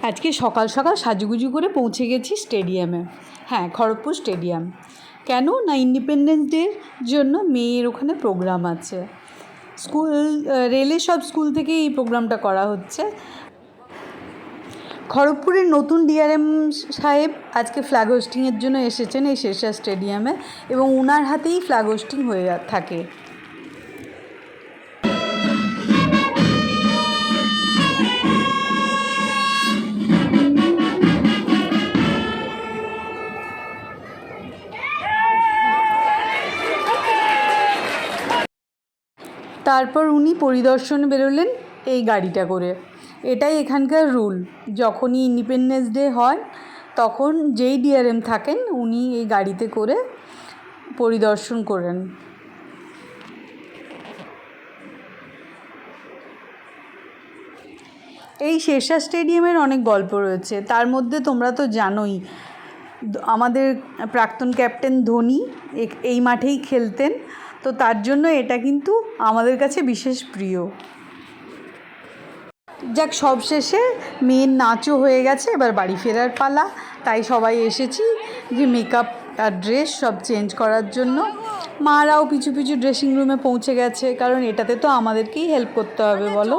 আজকে সকাল সকাল সাজুগুজু করে পৌঁছে গেছি স্টেডিয়ামে। হ্যাঁ, খড়গপুর স্টেডিয়াম। কেন না, ইন্ডিপেন্ডেন্স ডের জন্য মেয়ের ওখানে প্রোগ্রাম আছে। রেলের সব স্কুল থেকে এই প্রোগ্রামটা করা হচ্ছে। খড়গপুরের নতুন ডিআরএম সাহেব আজকে ফ্ল্যাগ হোস্টিংয়ের জন্য এসেছেন এই শেরশাহ স্টেডিয়ামে, এবং ওনার হাতেই ফ্ল্যাগ হোস্টিং হয়ে থাকে। তারপর উনি পরিদর্শনে বেরোলেন এই গাড়িটা করে। এটাই এখানকার রুল, যখনই ইন্ডিপেন্ডেন্স ডে হয় তখন যেই ডিআরএম থাকেন উনি এই গাড়িতে করে পরিদর্শন করেন। এই শেরশাহ স্টেডিয়ামের অনেক গল্প রয়েছে, তার মধ্যে তোমরা তো জানোই আমাদের প্রাক্তন ক্যাপ্টেন ধোনি এই মাঠেই খেলতেন, তো তার জন্য এটা কিন্তু আমাদের কাছে বিশেষ প্রিয়। যাক, সবশেষে মেয়ের নাচও হয়ে গেছে, এবার বাড়ি ফেরার পালা। তাই সবাই এসেছি যে মেকআপ আর ড্রেস সব চেঞ্জ করার জন্য। মারাও পিছু পিছু ড্রেসিং রুমে পৌঁছে গেছে, কারণ এটাতে তো আমাদেরকেই হেল্প করতে হবে, বলো।